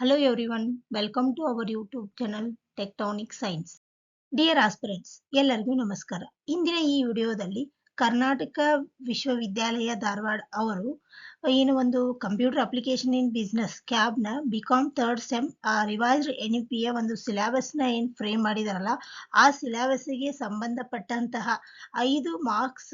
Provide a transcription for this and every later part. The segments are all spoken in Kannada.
Hello everyone, welcome to our YouTube channel Tectonic Science. Dear aspirants ಎಲ್ಲರಿಗೂ ನಮಸ್ಕಾರ. ಇಂದಿನ ಈ ವಿಡಿಯೋದಲ್ಲಿ ಕರ್ನಾಟಕ ವಿಶ್ವವಿದ್ಯಾಲಯ ಧಾರವಾಡ ಅವರು ಏನು ಒಂದು ಕಂಪ್ಯೂಟರ್ ಅಪ್ಲಿಕೇಶನ್ ಇನ್ ಬಿಸ್ನೆಸ್ ಕ್ಯಾಬ್ನ BCom third sem revised NEP ಯ ಒಂದು ಸಿಲೆಬಸ್ನ ಏನು ಫ್ರೇಮ್ ಮಾಡಿದಾರಲ್ಲ ಆ ಸಿಲೆಬಸ್ಗೆ ಸಂಬಂಧಪಟ್ಟಂತಹ 5 ಮಾರ್ಕ್ಸ್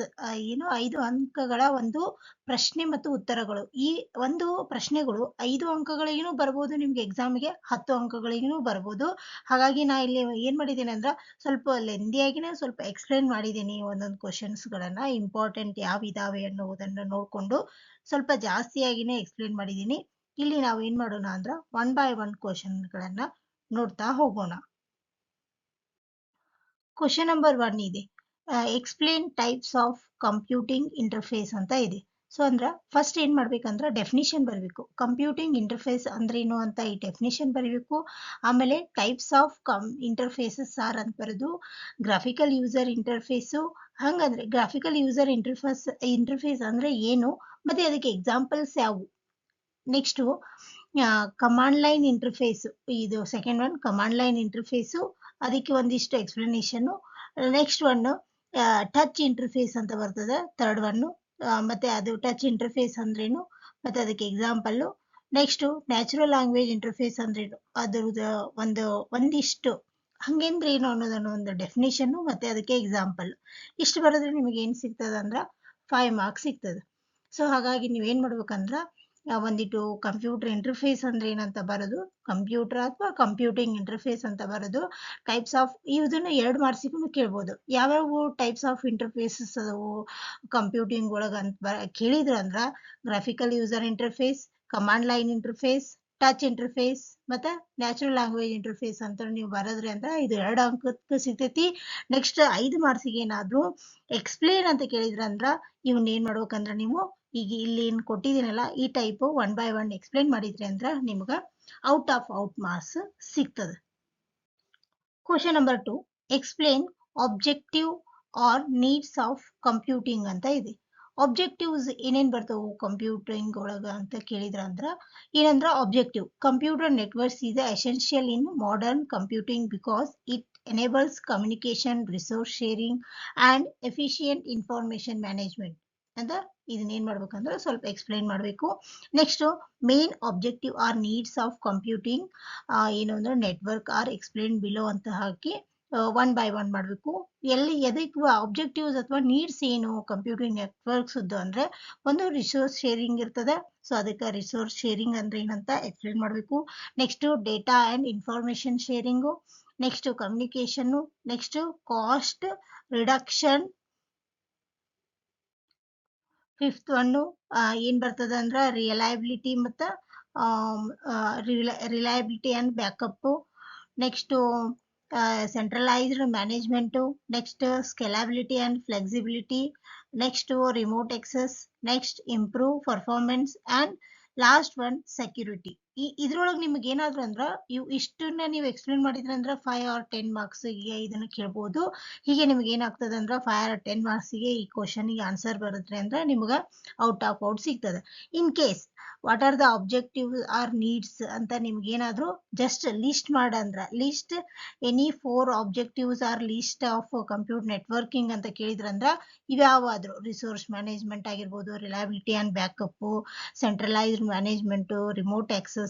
ಏನು 5 ಅಂಕಗಳ ಒಂದು ಪ್ರಶ್ನೆ ಮತ್ತು ಉತ್ತರಗಳು. ಈ ಒಂದು ಪ್ರಶ್ನೆಗಳು 5 ಅಂಕಗಳಿಗೂ ಬರ್ಬೋದು, ನಿಮ್ಗೆ ಎಕ್ಸಾಮ್ಗೆ 10 ಅಂಕಗಳಿಗೂ ಬರ್ಬೋದು. ಹಾಗಾಗಿ ನಾ ಇಲ್ಲಿ ಏನ್ ಮಾಡಿದ್ದೇನೆ ಅಂದ್ರೆ ಸ್ವಲ್ಪ ಲೆಂದಿಯಾಗಿನೇ ಸ್ವಲ್ಪ ಎಕ್ಸ್ಪ್ಲೈನ್ ಮಾಡಿದ್ದೀನಿ ಒಂದೊಂದು ಕ್ವಶನ್ಸ್ಗಳನ್ನ, ಇಂಪಾರ್ಟೆಂಟ್ ಯಾವಿದಾವೆ ಅನ್ನೋದನ್ನ ನೋಡ್ಕೊಂಡು ಸ್ವಲ್ಪ ಜಾಸ್ತಿಯಾಗಿನೇ ಎಕ್ಸ್ಪ್ಲೈನ್ ಮಾಡಿದ್ದೀನಿ. ಇಲ್ಲಿ ನಾವು ಏನ್ ಮಾಡೋಣ ಅಂದ್ರೆ 1 by 1 ಕ್ವಶನ್ಗಳನ್ನ ನೋಡ್ತಾ ಹೋಗೋಣ. ಕ್ವಶನ್ ನಂಬರ್ 1 ಇದೆ, explain types of computing interface ಅಂತ ಇದೆ. ಸೊ ಅಂದ್ರೆ ಫಸ್ಟ್ ಏನ್ ಮಾಡ್ಬೇಕಂದ್ರೆ ಡೆಫಿನಿಷನ್ ಬರಬೇಕು. ಕಂಪ್ಯೂಟಿಂಗ್ ಇಂಟರ್ಫೇಸ್ ಅಂದ್ರೇನು ಅಂತ ಈ ಡೆಫಿನಿಷನ್ ಬರಬೇಕು. ಆಮೇಲೆ ಟೈಪ್ಸ್ ಆಫ್ ಇಂಟರ್ಫೇಸಸ್ ಆರ್ ಅಂತ ಬರೆದು ಗ್ರಾಫಿಕಲ್ ಯೂಸರ್ ಇಂಟರ್ಫೇಸು, ಹಂಗಂದ್ರೆ ಗ್ರಾಫಿಕಲ್ ಯೂಸರ್ ಇಂಟರ್ಫೇಸ್ ಅಂದ್ರೆ ಏನು ಮತ್ತೆ ಅದಕ್ಕೆ ಎಕ್ಸಾಂಪಲ್ಸ್ ಯಾವುವು. ನೆಕ್ಸ್ಟ್ ಕಮಾಂಡ್ ಲೈನ್ ಇಂಟರ್ಫೇಸ್, ಇದು second one command line interphase, ಅದಕ್ಕೆ ಒಂದಿಷ್ಟು explanation. Next one touch interface ಅಂತ ಬರ್ತದೆ ಥರ್ಡ್ ಒನ್, ಮತ್ತೆ ಅದು ಟಚ್ ಇಂಟರ್ಫೇಸ್ ಅಂದ್ರೇನು ಮತ್ತೆ ಅದಕ್ಕೆ example. Next natural language interface ಅಂದ್ರೇನು ಅದ್ರದ್ದು ಒಂದಿಷ್ಟು ಹಂಗೇಂದ್ರೆ ಏನು ಅನ್ನೋದನ್ನು ಒಂದು ಡೆಫಿನೇಷನ್ ಮತ್ತೆ ಅದಕ್ಕೆ ಎಕ್ಸಾಂಪಲ್. ಇಷ್ಟು ಬರೋದ್ರೆ ನಿಮಗೆ ಏನ್ ಸಿಗ್ತದೆ ಅಂದ್ರೆ 5 ಮಾರ್ಕ್ಸ್ ಸಿಗ್ತದೆ. ಸೊ ಹಾಗಾಗಿ ನೀವೇನ್ ಮಾಡ್ಬೇಕಂದ್ರ ಒಂದಿಟ್ಟು ಕಂಪ್ಯೂಟರ್ ಇಂಟರ್ಫೇಸ್ ಅಂದ್ರೆ ಏನಂತ ಬರೋದು, ಕಂಪ್ಯೂಟರ್ ಅಥವಾ ಕಂಪ್ಯೂಟಿಂಗ್ ಇಂಟರ್ಫೇಸ್ ಅಂತ ಬರೋದು. ಟೈಪ್ಸ್ ಆಫ್ ಇದನ್ನ 2 ಮಾರ್ಕ್ಸಿಗೂ ಕೇಳ್ಬೋದು. ಯಾವ್ಯಾವ ಟೈಪ್ಸ್ ಆಫ್ ಇಂಟರ್ಫೇಸಸ್ ಅದವು ಕಂಪ್ಯೂಟಿಂಗ್ ಒಳಗ ಅಂತ ಕೇಳಿದ್ರ ಅಂದ್ರ graphical user interface, command line interface, touch interface ಮತ್ತೆ ನ್ಯಾಚುರಲ್ ಲ್ಯಾಂಗ್ವೇಜ್ ಇಂಟರ್ಫೇಸ್ ಅಂತ ನೀವು ಬರದ್ರಿ ಅಂದ್ರೆ ಇದು 2 ಅಂಕಕ್ಕೆ ಸಿಗ್ತೈತಿ. ನೆಕ್ಸ್ಟ್ 5 ಮಾರ್ಕ್ಸಿಗೆ ಏನಾದ್ರು ಎಕ್ಸ್ಪ್ಲೇನ್ ಅಂತ ಕೇಳಿದ್ರಂದ್ರ ಇವನ್ ಏನ್ ಮಾಡ್ಬೇಕಂದ್ರ ನೀವು ಈಗ ಇಲ್ಲಿ ಏನ್ ಕೊಟ್ಟಿದ್ದೀನಲ್ಲ ಈ ಟೈಪ್ 1 by 1 ಎಕ್ಸ್ಪ್ಲೇನ್ ಮಾಡಿದ್ರಿ ಅಂದ್ರ ನಿಮ್ಗ ಔಟ್ ಮಾರ್ಕ್ಸ್ ಸಿಗ್ತದೆ. Question number 2, explain objective or needs of computing ಅಂತ ಇದೆ. ಆಬ್ಜೆಕ್ಟಿವ್ಸ್ ಏನೇನ್ ಬರ್ತಾವು ಕಂಪ್ಯೂಟಿಂಗ್ ಒಳಗ ಅಂತ ಕೇಳಿದ್ರ ಅಂದ್ರ ಏನಂದ್ರ objective computer networks is essential in modern computing because it enables communication, resource sharing and efficient information management ಅಂತ ಇದನ್ನೇನ್ ಮಾಡ್ಬೇಕಂದ್ರೆ ಸ್ವಲ್ಪ ಎಕ್ಸ್ಪ್ಲೈನ್ ಮಾಡಬೇಕು. Next main objective or needs of computing ಏನು ಅಂದ್ರೆ ನೆಟ್ವರ್ಕ್ ಆರ್ ಎಕ್ಸ್ಪ್ಲೈನ್ ಬಿಲೋ ಅಂತ ಹಾಕಿ 1 by 1 ಮಾಡಬೇಕು. ಎದಕ್ಕೆ ಆಬ್ಜೆಕ್ಟಿವ್ಸ್ ಅಥವಾ ನೀಡ್ಸ್ ಏನು ಕಂಪ್ಯೂಟಿಂಗ್ ನೆಟ್ವರ್ಕ್ಸ್ ಅಂದ್ರೆ ಒಂದು ರಿಸೋರ್ಸ್ ಶೇರಿಂಗ್ ಇರ್ತದೆ. ಸೊ ಅದಕ್ಕೆ ರಿಸೋರ್ಸ್ ಶೇರಿಂಗ್ ಅಂದ್ರೆ ಏನಂತ ಎಕ್ಸ್ಪ್ಲೈನ್ ಮಾಡಬೇಕು. Next data and information sharing, next communication, next cost reduction. Fifth one ಏನ್ ಬರ್ತದ ಅಂದ್ರ ರಿಲಯಬಿಲಿಟಿ ಮತ್ತ reliability and backup. Next centralised management, next scalability and flexibility, next remote access, next improve performance and last one security. ಇದ್ರೊಳಗೆ ನಿಮ್ಗೆ ಏನಾದ್ರು ಅಂದ್ರ ಇಷ್ಟನ್ನ ನೀವು ಎಕ್ಸ್ಪ್ಲೇನ್ ಮಾಡಿದ್ರಂದ್ರ 5 or 10 ಮಾರ್ಕ್ಸ್ಗೆ ಇದನ್ನ ಕೇಳ್ಬೋದು. ಹೀಗೆ ನಿಮ್ಗೆ ಏನಾಗ್ತದೆ ಅಂದ್ರ 5 or 10 ಮಾರ್ಕ್ಸ್ಗೆ ಈ ಕ್ವಶನ್ಗೆ ಆನ್ಸರ್ ಬರುತ್ತೆ ಅಂದ್ರೆ ನಿಮ್ಗ ಔಟ್ ಸಿಗ್ತದೆ. In case what are the objective or needs ಅಂತ ನಿಮ್ಗೆ ಏನಾದ್ರು ಜಸ್ಟ್ ಲಿಸ್ಟ್ ಮಾಡಂದ್ರ list any 4 objectives or list of computer networking ಅಂತ ಕೇಳಿದ್ರಂದ್ರ ಇವ್ಯಾವಾದ್ರು ರಿಸೋರ್ಸ್ ಮ್ಯಾನೇಜ್ಮೆಂಟ್ ಆಗಿರ್ಬೋದು, reliability and backup, centralised management, remote access,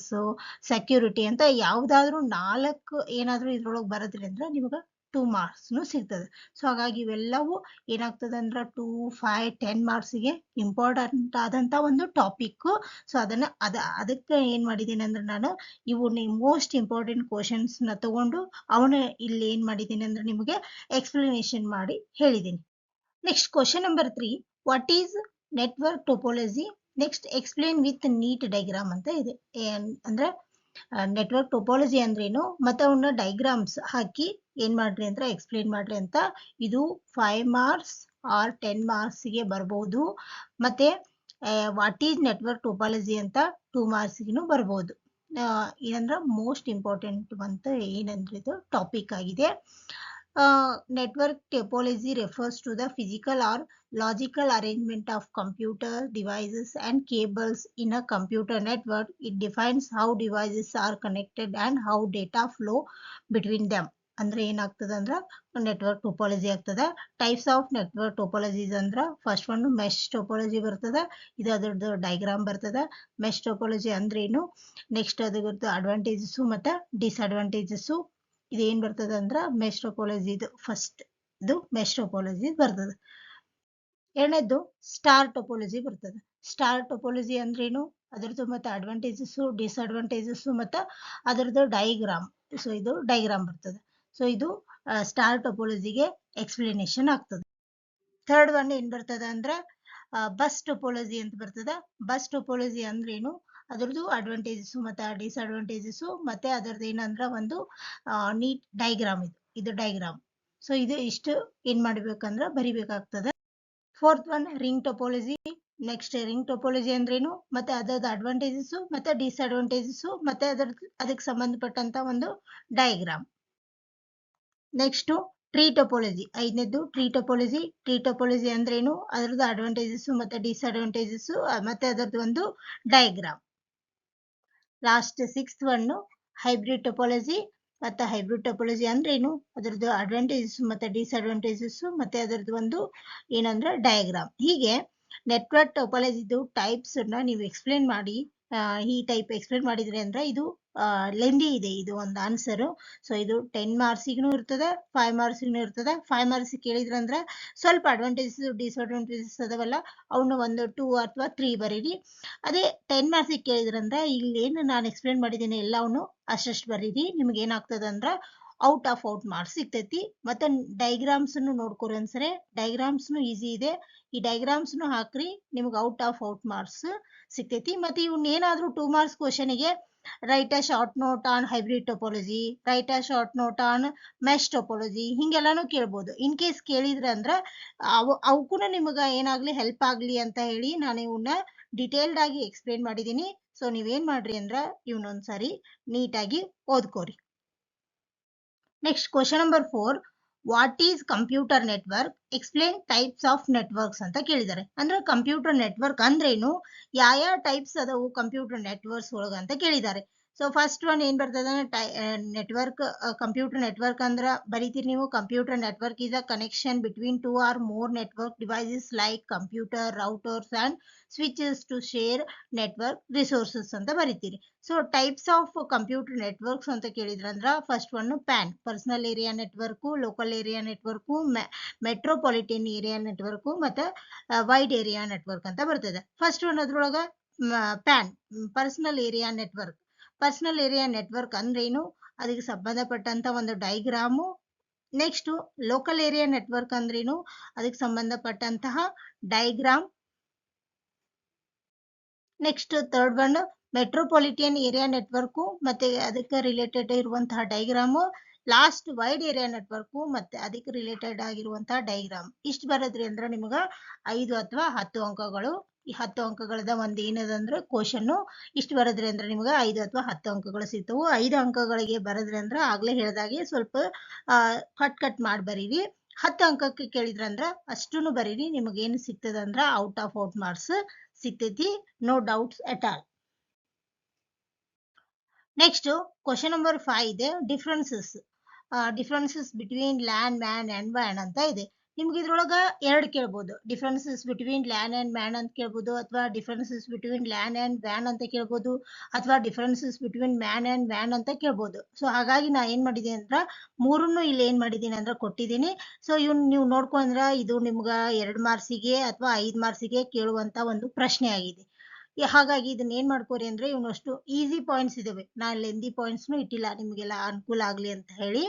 security ಅಂತ ಯಾವ್ದಾದ್ರು 4 ಏನಾದ್ರು ಇದ್ರೊಳಗೆ ಬರದ್ರಿ ಅಂದ್ರೆ ನಿಮ್ಗ 2 ಮಾರ್ಕ್ಸ್ ಸಿಗ್ತದೆ. ಸೊ ಹಾಗಾಗಿ ಇವೆಲ್ಲವೂ ಏನಾಗ್ತದೆ ಅಂದ್ರೆ 2, 5, 10 ಮಾರ್ಕ್ಸ್ಗೆ ಇಂಪಾರ್ಟೆಂಟ್ ಆದಂತ ಒಂದು ಟಾಪಿಕ್. ಸೊ ಅದಕ್ಕೆ ಏನ್ ಮಾಡಿದ್ದೀನಿ ಅಂದ್ರೆ ನಾನು ಇವು ಮೋಸ್ಟ್ ಇಂಪಾರ್ಟೆಂಟ್ ಕ್ವಶನ್ಸ್ ನ ತಗೊಂಡು ಅವನ ಇಲ್ಲಿ ಏನ್ ಮಾಡಿದ್ದೀನಿ ಅಂದ್ರೆ ನಿಮಗೆ ಎಕ್ಸ್ಪ್ಲನೇಷನ್ ಮಾಡಿ ಹೇಳಿದ್ದೀನಿ. Next question number 3, what is network topology, next explain with neat diagram ಅಂತ ಇದೆ. ಅಂದ್ರೆ ನೆಟ್ವರ್ಕ್ ಟೋಪೋಲಜಿ ಅಂದ್ರೇನು ಮತ್ತೆ ಅವನ್ನ ಡೈಗ್ರಾಮ್ಸ್ ಹಾಕಿ ಏನ್ ಮಾಡ್ರಿ ಅಂತ ಎಕ್ಸ್ಪ್ಲೇನ್ ಮಾಡ್ರಿ ಅಂತ. ಇದು 5 ಮಾರ್ಕ್ಸ್ ಆರ್ 10 ಮಾರ್ಕ್ಸ್ಗೆ ಬರ್ಬೋದು. ಮತ್ತೆ ವಾಟ್ ಈಸ್ ನೆಟ್ವರ್ಕ್ ಟೋಪಾಲಜಿ ಅಂತ 2 ಮಾರ್ಕ್ಸ್ಗೂ ಬರ್ಬೋದು. ಏನಂದ್ರ ಮೋಸ್ಟ್ ಇಂಪಾರ್ಟೆಂಟ್ ಅಂತ ಏನಂದ್ರೆ ಇದು ಟಾಪಿಕ್ ಆಗಿದೆ. Network topology refers to the physical or logical arrangement of computer devices and cables in a computer network. It defines how devices are connected and how data flow between them. ಅಂದ್ರೆ ಏನಾಗ್ತದೆ ಅಂದ್ರೆ ನೆಟ್ವರ್ಕ್ ಟೋಪಾಲಜಿ ಆಗ್ತದೆ. ಟೈಪ್ಸ್ ಆಫ್ ನೆಟ್ವರ್ಕ್ ಟೋಪಾಲಜೀಸ್ ಅಂದ್ರೆ ಫಸ್ಟ್ ಒಂದು ಮೆಶ್ ಟೋಪಾಲಜಿ ಬರ್ತದೆ. ಇದು ಅದರದ್ದು ಡೈಗ್ರಾಮ್ ಬರ್ತದೆ. ಮೆಶ್ ಟೋಪಾಲಜಿ ಅಂದ್ರೆ ಏನು, ನೆಕ್ಸ್ಟ್ ಅದರದ್ದು ಅಡ್ವಾಂಟೇಜಸ್ ಮತ್ತೆ ಡಿಸ್ಅಡ್ವಾಂಟೇಜಸ್. ಇದೇನ್ ಬರ್ತದೆ ಅಂದ್ರೆ ಮೆಶ್ ಟೋಪಾಲಜಿ ಇದು ಫಸ್ಟ್ ಇದು ಮೆಶ್ ಟೋಪಾಲಜಿ ಬರ್ತದೆ. ಎರಡನೇದು ಸ್ಟಾರ್ ಟೋಪಾಲಜಿ ಬರ್ತದೆ. ಸ್ಟಾರ್ ಟೋಪಾಲಜಿ ಅಂದ್ರೇನು, ಅದರದ್ದು ಮತ್ತೆ ಅಡ್ವಾಂಟೇಜಸ್ ಡಿಸ್ಅಡ್ವಾಂಟೇಜಸ್ ಮತ್ತೆ ಅದರದ್ದು ಡೈಗ್ರಾಮ್. ಸೊ ಇದು ಡೈಗ್ರಾಮ್ ಬರ್ತದೆ. ಸೊ ಇದು ಸ್ಟಾರ್ ಟೋಪಾಲಜಿಗೆ ಎಕ್ಸ್ಪ್ಲನೇಷನ್ ಆಗ್ತದೆ. ಥರ್ಡ್ ಒನ್ ಏನ್ ಬರ್ತದೆ ಅಂದ್ರೆ ಬಸ್ ಟೋಪಾಲಜಿ ಅಂತ ಬರ್ತದೆ. ಬಸ್ ಟೋಪಾಲಜಿ ಅಂದ್ರೇನು, ಅದರದ್ದು ಅಡ್ವಾಂಟೇಜಸ್ ಮತ್ತೆ ಡಿಸ್ಅಡ್ವಾಂಟೇಜಸ್ ಮತ್ತೆ ಅದರದ್ದು ಏನಂದ್ರೆ ಒಂದು ನೀಟ್ ಡೈಗ್ರಾಮ್. ಇದು ಡೈಗ್ರಾಮ್. ಸೊ ಇದು ಇಷ್ಟು ಏನ್ ಮಾಡ್ಬೇಕಂದ್ರೆ ಬರಿಬೇಕಾಗ್ತದೆ. Fourth one ring topology. Next ring topology ಅಂದ್ರೇನು, ಮತ್ತೆ ಅದರದ್ದು ಅಡ್ವಾಂಟೇಜಸ್ ಮತ್ತೆ ಡಿಸ್ಅಡ್ವಾಂಟೇಜಸ್ ಮತ್ತೆ ಅದಕ್ಕೆ ಸಂಬಂಧಪಟ್ಟಂತ ಒಂದು ಡೈಗ್ರಾಮ್. Next tree topology. ಐದನೇದು ಟ್ರೀ ಟೋಪಾಲಜಿ. ಟ್ರೀ ಟೋಪಾಲಜಿ ಅಂದ್ರೇನು, ಅದರದ್ದು ಅಡ್ವಾಂಟೇಜಸ್ ಮತ್ತೆ ಡಿಸ್ಅಡ್ವಾಂಟೇಜಸ್ ಮತ್ತೆ ಅದರದ್ದು ಒಂದು diagram. Last sixth one hybrid topology. ಮತ್ತೆ ಹೈಬ್ರಿಡ್ ಟೋಪಾಲಜಿ ಅಂದ್ರೇನು, ಅದರದ್ದು ಅಡ್ವಾಂಟೇಜಸ್ ಮತ್ತೆ ಡಿಸ್ಅಡ್ವಾಂಟೇಜಸ್ ಮತ್ತೆ ಅದರದ್ದು ಒಂದು ಏನಂದ್ರೆ ಡಯಾಗ್ರಾಮ್. ಹೀಗೆ ನೆಟ್ವರ್ಕ್ ಟೋಪಾಲಜಿದು ಟೈಪ್ಸ್ ನೀವು ಎಕ್ಸ್ಪ್ಲೇನ್ ಮಾಡಿ ಈ ಟೈಪ್ ಎಕ್ಸ್ಪ್ಲೇನ್ ಮಾಡಿದ್ರೆ ಅಂದ್ರೆ ಇದು ಲೆಂದಿ ಇದೆ ಇದು ಒಂದು ಆನ್ಸರ್. ಸೊ ಇದು 10 ಮಾರ್ಕ್ಸಿಗೂ ಇರ್ತದೆ, 5 ಮಾರ್ಕ್ಸಿಗೂ ಇರ್ತದೆ. 5 ಮಾರ್ಕ್ಸ್ ಕೇಳಿದ್ರಂದ್ರೆ ಸ್ವಲ್ಪ ಅಡ್ವಾಂಟೇಜಸ್ ಡಿಸ್ಅಡ್ವಾಂಟೇಜಸ್ ಅದಾವಲ್ಲ ಅವನ್ನ ಒಂದು 2 ಅಥವಾ 3 ಬರೀರಿ. ಅದೇ 10 ಮಾರ್ಕ್ಸ್ ಕೇಳಿದ್ರಂದ್ರೆ ಇಲ್ಲಿ ಏನು ನಾನು ಎಕ್ಸ್ಪ್ಲೇನ್ ಮಾಡಿದ್ದೀನಿ ಎಲ್ಲವನ್ನೂ ಅಷ್ಟಷ್ಟು ಬರೀರಿ. ನಿಮ್ಗೆ ಏನಾಗ್ತದೆ ಅಂದ್ರೆ ಔಟ್ ಆಫ್ ಮಾರ್ಕ್ಸ್ ಸಿಗ್ತೈತಿ. ಮತ್ತೆ ಡೈಗ್ರಾಮ್ಸ್ ನೋಡ್ಕೊರಿ ಒಂದ್ಸರಿ. ಡೈಗ್ರಾಮ್ಸ್ ಈಸಿ ಇದೆ. ಈ ಡೈಗ್ರಾಮ್ಸ್ ಹಾಕ್ರಿ, ನಿಮ್ಗೆ ಔಟ್ ಆಫ್ ಮಾರ್ಕ್ಸ್ ಸಿಗ್ತೈತಿ. ಮತ್ತೆ ಇವ್ನ ಏನಾದ್ರೂ 2 ಮಾರ್ಕ್ಸ್ ಕ್ವಶನ್ಗೆ write a short note on hybrid topology, write a short note on mesh topology ಹಿಂಗೆಲ್ಲಾನು ಕೇಳ್ಬೋದು. ಇನ್ ಕೇಸ್ ಕೇಳಿದ್ರೆ ಅಂದ್ರೆ ಅವಕ್ಕೂ ನಿಮ್ಗೆ ಏನಾಗ್ಲಿ ಹೆಲ್ಪ್ ಆಗ್ಲಿ ಅಂತ ಹೇಳಿ ನಾನು ಇವನ್ನ ಡಿಟೇಲ್ಡ್ ಆಗಿ ಎಕ್ಸ್ಪ್ಲೇನ್ ಮಾಡಿದ್ದೀನಿ. ಸೊ ನೀವೇನ್ ಮಾಡ್ರಿ ಅಂದ್ರೆ ಇವನೊಂದ್ಸರಿ ನೀಟಾಗಿ ಓದ್ಕೋರಿ. Next question number 4, what is computer network, explain types of networks ಅಂತ ಕೇಳಿದ್ದಾರೆ. ಅಂದ್ರೆ ಕಂಪ್ಯೂಟರ್ ನೆಟ್ವರ್ಕ್ ಅಂದ್ರೇನು, ಯಾವ ಟೈಪ್ಸ್ ಅದಾವು ಕಂಪ್ಯೂಟರ್ ನೆಟ್ವರ್ಕ್ಸ್ ಒಳಗ ಅಂತ ಕೇಳಿದ್ದಾರೆ. ಸೊ ಫಸ್ಟ್ ಒನ್ ಏನ್ ಬರ್ತದ ನೆಟ್ವರ್ಕ್. ಕಂಪ್ಯೂಟರ್ ನೆಟ್ವರ್ಕ್ ಅಂದ್ರ ಬರೀತೀರಿ ನೀವು, computer network is a connection between 2 or more network devices like computer, routers and switches to share network resources ಅಂತ ಬರೀತೀರಿ. So types of computer networks ಅಂತ ಕೇಳಿದ್ರಂದ್ರ first one PAN, personal area network, local area network, metropolitan area network ಮತ್ತೆ ವೈಡ್ ಏರಿಯಾ ನೆಟ್ವರ್ಕ್ ಅಂತ ಬರ್ತದೆ. ಫಸ್ಟ್ ಒನ್ ಅದ್ರೊಳಗ PAN, personal area network. Personal area network ಅಂದ್ರೇನು, ಅದಕ್ಕೆ ಸಂಬಂಧಪಟ್ಟಂತ ಒಂದು diagram. Next local area network ಅಂದ್ರೇನು, ಅದಕ್ಕೆ ಸಂಬಂಧಪಟ್ಟಂತಹ diagram. Next third one metropolitan area network ಮತ್ತೆ ಅದಕ್ಕೆ ರಿಲೇಟೆಡ್ ಇರುವಂತಹ diagram. Last wide area network ಮತ್ತೆ ಅದಕ್ಕೆ ರಿಲೇಟೆಡ್ ಆಗಿರುವಂತಹ ಡೈಗ್ರಾಮ್. ಇಷ್ಟು ಬರೋದ್ರಿ ಅಂದ್ರೆ ನಿಮ್ಗೆ 5 ಅಥವಾ 10 ಅಂಕಗಳು. ಈ 10 ಅಂಕಗಳದ ಒಂದು ಏನದಂದ್ರೆ ಕ್ವಶನ್ ಇಷ್ಟು ಬರೋದ್ರಿ ಅಂದ್ರೆ ನಿಮ್ಗೆ 5 ಅಥವಾ 10 ಅಂಕಗಳು ಸಿಗ್ತವು. 5 ಅಂಕಗಳಿಗೆ ಬರೋದ್ರಿ ಅಂದ್ರೆ ಆಗ್ಲೇ ಹೇಳ್ದಾಗೆ ಸ್ವಲ್ಪ ಕಟ್ ಮಾಡಿ ಬರೀರಿ. 10 ಅಂಕಕ್ಕೆ ಕೇಳಿದ್ರಂದ್ರ ಅಷ್ಟೂನು ಬರೀರಿ. ನಿಮಗೆ ಏನು ಸಿಗ್ತದ ಅಂದ್ರ ಔಟ್ ಆಫ್ ಮಾರ್ಕ್ಸ್ ಸಿಗ್ತೈತಿ, no doubts at all. Next question number 5 ಇದೆ differences between LAN, MAN and ವ್ಯಾನ್ ಅಂತ ಇದೆ. ನಿಮ್ಗೆ ಇದ್ರೊಳಗ 2 ಕೇಳ್ಬೋದು. Differences between LAN and MAN ಅಂತ ಕೇಳ್ಬೋದು, ಅಥವಾ ಡಿಫ್ರೆನ್ಸಸ್ ಬಿಟ್ವೀನ್ ಲ್ಯಾನ್ ಅಂಡ್ ವ್ಯಾನ್ ಅಂತ ಕೇಳ್ಬೋದು, ಅಥವಾ ಡಿಫ್ರೆನ್ಸಸ್ ಬಿಟ್ವೀನ್ ಮ್ಯಾನ್ ಅಂಡ್ ವ್ಯಾನ್ ಅಂತ ಕೇಳ್ಬೋದು. ಸೊ ಹಾಗಾಗಿ ನಾ ಏನ್ ಮಾಡಿದ್ದೀನಿ ಅಂದ್ರ ಮೂರನ್ನು ಇಲ್ಲಿ ಏನ್ ಮಾಡಿದ್ದೀನಿ ಅಂದ್ರೆ ಕೊಟ್ಟಿದ್ದೀನಿ. ಸೊ ಇವ್ನ ನೀವು ನೋಡ್ಕೊಂಡ್ರ ಇದು ನಿಮ್ಗ 2 ಮಾರ್ಕ್ಸಿಗೆ ಅಥವಾ 5 ಮಾರ್ಕ್ಸಿಗೆ ಕೇಳುವಂತ ಒಂದು ಪ್ರಶ್ನೆ ಆಗಿದೆ. ಹಾಗಾಗಿ ಇದನ್ನ ಏನ್ ಮಾಡ್ಕೋರಿ ಅಂದ್ರೆ ಇವನಷ್ಟು ಈಸಿ ಪಾಯಿಂಟ್ಸ್ ಇದಾವೆ. ನಾನು ಲೆಂದಿ ಪಾಯಿಂಟ್ಸ್ನು ಇಟ್ಟಿಲ್ಲ, ನಿಮ್ಗೆಲ್ಲ ಅನುಕೂಲ ಆಗ್ಲಿ ಅಂತ ಹೇಳಿ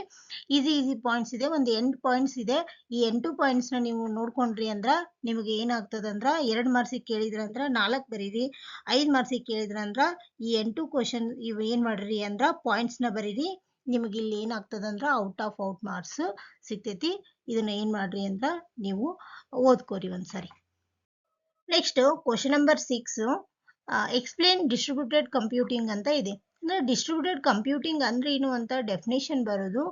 ಈಸಿ ಪಾಯಿಂಟ್ಸ್ ಇದೆ. ಒಂದು 8 ಪಾಯಿಂಟ್ಸ್ ಇದೆ. ಈ 8 ಪಾಯಿಂಟ್ಸ್ ನ ನೀವು ನೋಡ್ಕೊಂಡ್ರಿ ಅಂದ್ರ ನಿಮ್ಗೆ ಏನಾಗ್ತದಂದ್ರ 2 ಮಾರ್ಕ್ಸಿಗೆ ಕೇಳಿದ್ರಂದ್ರ 4 ಬರೀರಿ, 5 ಮಾರ್ಕ್ಸಿಗೆ ಕೇಳಿದ್ರಂದ್ರ ಈ 8 ಕ್ವಶನ್ ಇವ್ ಏನ್ ಮಾಡ್ರಿ ಅಂದ್ರ ಪಾಯಿಂಟ್ಸ್ ನ ಬರೀರಿ. ನಿಮ್ಗೆ ಇಲ್ಲಿ ಏನಾಗ್ತದಂದ್ರ ಔಟ್ ಆಫ್ ಮಾರ್ಕ್ಸ್ ಸಿಗ್ತೈತಿ. ಇದನ್ನ ಏನ್ ಮಾಡ್ರಿ ಅಂದ್ರ ನೀವು ಓದ್ಕೋರಿ ಒಂದ್ಸರಿ. Next question number 6, explain distributed computing ಅಂತ ಇದೆ. ಅಂದರೆ ಡಿಸ್ಟ್ರಿಬ್ಯೂಟೆಡ್ ಕಂಪ್ಯೂಟಿಂಗ್ ಅಂದ್ರೆ ಏನು ಅಂತ ಡೆಫಿನೇಷನ್ ಬರೋದು,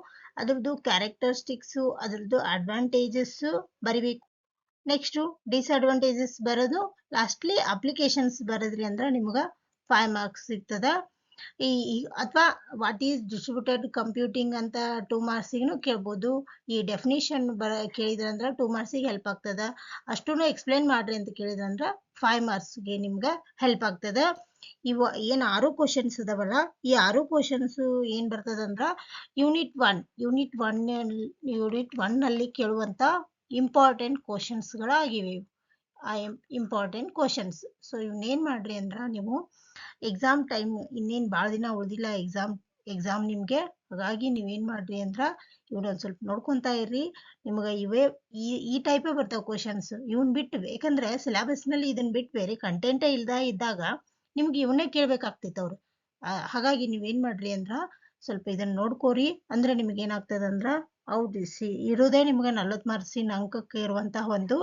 ಅದ್ರದ್ದು ಕ್ಯಾರೆಕ್ಟರಿಸ್ಟಿಕ್ಸು, ಅದ್ರದ್ದು ಅಡ್ವಾಂಟೇಜಸ್ಸು ಬರಿಬೇಕು. ನೆಕ್ಸ್ಟು ಡಿಸ್ಅಡ್ವಾಂಟೇಜಸ್ ಬರೋದು, ಲಾಸ್ಟ್ಲಿ ಅಪ್ಲಿಕೇಶನ್ಸ್ ಬರೋದ್ರಿ ಅಂದ್ರೆ ನಿಮ್ಗೆ 5 ಮಾರ್ಕ್ಸ್ ಸಿಗ್ತದ. ಈ ಅಥವಾ ವಾಟ್ ಈಸ್ ಡಿಸ್ಟ್ರಿಬ್ಯೂಟೆಡ್ ಕಂಪ್ಯೂಟಿಂಗ್ ಅಂತ 2 ಮಾರ್ಕ್ಸಿಗೂ ಕೇಳ್ಬೋದು. ಈ ಡೆಫಿನೇಷನ್ ಕೇಳಿದ್ರಂದ್ರೆ 2 ಮಾರ್ಕ್ಸಿಗೆ ಹೆಲ್ಪ್ ಆಗ್ತದ. ಅಷ್ಟೂ ಎಕ್ಸ್ಪ್ಲೇನ್ ಮಾಡ್ರಿ ಅಂತ ಕೇಳಿದ್ರಂದ್ರೆ 5 ಮಾರ್ಕ್ಸ್ಗೆ ನಿಮ್ಗೆ ಹೆಲ್ಪ್ ಆಗ್ತದ. ಇವು ಏನು 6 ಕ್ವಶನ್ಸ್ ಅದಾವಲ್ಲ, ಈ 6 ಕ್ವಶನ್ಸ್ ಏನು ಬರ್ತದಂದ್ರೆ ಯೂನಿಟ್ ಒನ್ ನಲ್ಲಿ ಕೇಳುವಂತ ಇಂಪಾರ್ಟೆಂಟ್ ಕ್ವಶನ್ಸ್ಗಳಾಗಿವೆ. Important questions. ಸೊ ಇವನ್ನೇನು ಮಾಡ್ರಿ ಅಂದ್ರೆ ನೀವು ಎಕ್ಸಾಮ್ ಟೈಮ್ ಇನ್ನೇನು ಭಾಳ ದಿನ ಉಳಿದಿಲ್ಲ ಎಕ್ಸಾಮ್ ನಿಮಗೆ. ಹಾಗಾಗಿ ನೀವೇನು ಮಾಡ್ರಿ ಅಂದ್ರೆ ಇವ್ನೊಂದು ಸ್ವಲ್ಪ ನೋಡ್ಕೊತಾ ಇರ್ರಿ. ನಿಮ್ಗೆ ಈ ಟೈಪೇ ಬರ್ತಾವೆ ಕ್ವಶನ್ಸ್. ಇವನ್ ಬಿಟ್ಟು ಯಾಕಂದ್ರೆ ಸಿಲೆಬಸ್ನಲ್ಲಿ ಇದನ್ನ ಬಿಟ್ಟು ಬೇರೆ ಕಂಟೆಂಟೇ ಇದ್ದಾಗ ನಿಮ್ಗೆ ಇವನ್ನೇ ಕೇಳ್ಬೇಕಾಗ್ತೈತೆ ಅವ್ರು. ಹಾಗಾಗಿ ನೀವೇನು ಮಾಡ್ರಿ ಅಂದ್ರೆ ಸ್ವಲ್ಪ ಇದನ್ನ ನೋಡ್ಕೋರಿ. ಅಂದ್ರೆ ನಿಮ್ಗೆ ಏನಾಗ್ತದೆ ಅಂದ್ರೆ ಇರೋದೇ ನಿಮ್ಗೆ 40 ಮಾರ್ಕ್ಸಿನ ಅಂಕಕ್ಕೆ ಇರುವಂತಹ ಒಂದು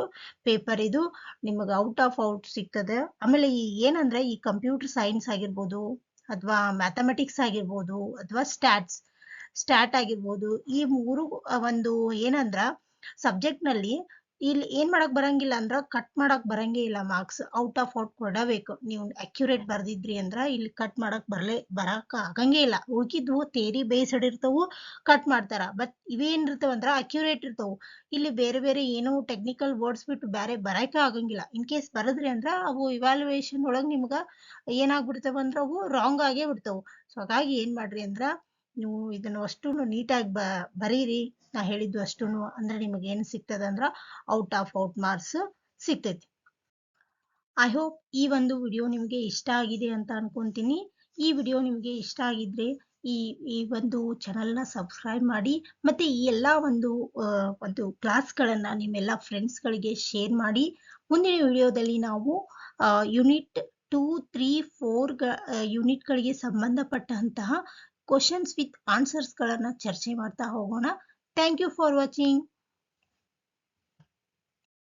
ಪೇಪರ್ ಇದು. ನಿಮಗೆ ಔಟ್ ಸಿಗ್ತದೆ. ಆಮೇಲೆ ಏನಂದ್ರೆ ಈ ಕಂಪ್ಯೂಟರ್ ಸೈನ್ಸ್ ಆಗಿರ್ಬೋದು, ಅಥವಾ ಮ್ಯಾಥಮೆಟಿಕ್ಸ್ ಆಗಿರ್ಬೋದು, ಅಥವಾ ಸ್ಟ್ಯಾಟ್ ಆಗಿರ್ಬೋದು, ಈ 3 ಒಂದು ಏನಂದ್ರ ಸಬ್ಜೆಕ್ಟ್ ನಲ್ಲಿ ಇಲ್ಲಿ ಏನ್ ಮಾಡಕ್ ಬರಂಗಿಲ್ಲ ಅಂದ್ರ ಕಟ್ ಮಾಡಕ್ ಬರಂಗೇ ಇಲ್ಲ. ಮಾರ್ಕ್ಸ್ ಔಟ್ ಕೊಡಬೇಕು. ನೀವು ಅಕ್ಯುರೇಟ್ ಬರ್ದಿದ್ರಿ ಅಂದ್ರ ಇಲ್ಲಿ ಕಟ್ ಮಾಡಕ್ ಬರಕ್ ಆಗಂಗೇ ಇಲ್ಲ. ಉಳ್ಕಿದ್ವು ಥಿಯರಿ ಬೇಸ್ಡ್ ಇರ್ತವು, ಕಟ್ ಮಾಡ್ತಾರ. ಬಟ್ ಇವೇನಿರ್ತಾವ ಅಂದ್ರ ಅಕ್ಯುರೇಟ್ ಇರ್ತವು. ಇಲ್ಲಿ ಬೇರೆ ಏನೋ ಟೆಕ್ನಿಕಲ್ ವರ್ಡ್ಸ್ ಬಿಟ್ಟು ಬೇರೆ ಬರಕ ಆಗಂಗಿಲ್ಲ. ಇನ್ ಕೇಸ್ ಬರದ್ರಿ ಅಂದ್ರ ಅವು ಇವ್ಯಾಲ್ಯೂಯೇಷನ್ ಒಳಗ್ ನಿಮ್ಗ ಏನಾಗ್ಬಿಡ್ತಾವ ಅಂದ್ರ ಅವು ರಾಂಗ್ ಆಗೇ ಬಿಡ್ತಾವು. ಸೊ ಹಾಗಾಗಿ ಏನ್ ಮಾಡ್ರಿ ಅಂದ್ರ ನೀವು ಇದನ್ನು ಅಷ್ಟು ನೀಟಾಗಿ ಬರೀರಿ. ನಾ ಹೇಳಿದ್ದು ಅಷ್ಟು ಅಂದ್ರೆ ನಿಮಗೆ ಏನು ಸಿಗ್ತದೆ ಅಂದ್ರ ಔಟ್ ಮಾರ್ಕ್ಸ್ ಸಿಗ್ತೈತಿ. ಐ ಹೋಪ್ ಈ ಒಂದು ವಿಡಿಯೋ ನಿಮಗೆ ಇಷ್ಟ ಆಗಿದೆ ಅಂತ ಅನ್ಕೊಂತೀನಿ. ಈ ವಿಡಿಯೋ ನಿಮಗೆ ಇಷ್ಟ ಆಗಿದ್ರೆ ಈ ಒಂದು ಚಾನಲ್ನ ಸಬ್ಸ್ಕ್ರೈಬ್ ಮಾಡಿ, ಮತ್ತೆ ಈ ಎಲ್ಲ ಒಂದು ಕ್ಲಾಸ್ಗಳನ್ನ ನಿಮ್ಮೆಲ್ಲ ಫ್ರೆಂಡ್ಸ್ಗಳಿಗೆ ಶೇರ್ ಮಾಡಿ. ಮುಂದಿನ ವಿಡಿಯೋದಲ್ಲಿ ನಾವು ಯೂನಿಟ್ 2, 3, 4 ಯೂನಿಟ್ಗಳಿಗೆ ಸಂಬಂಧಪಟ್ಟಂತಹ ಕ್ವಶನ್ಸ್ ವಿತ್ ಆನ್ಸರ್ಸ್ಗಳನ್ನು ಚರ್ಚೆ ಮಾಡ್ತಾ ಹೋಗೋಣ. Thank you for watching.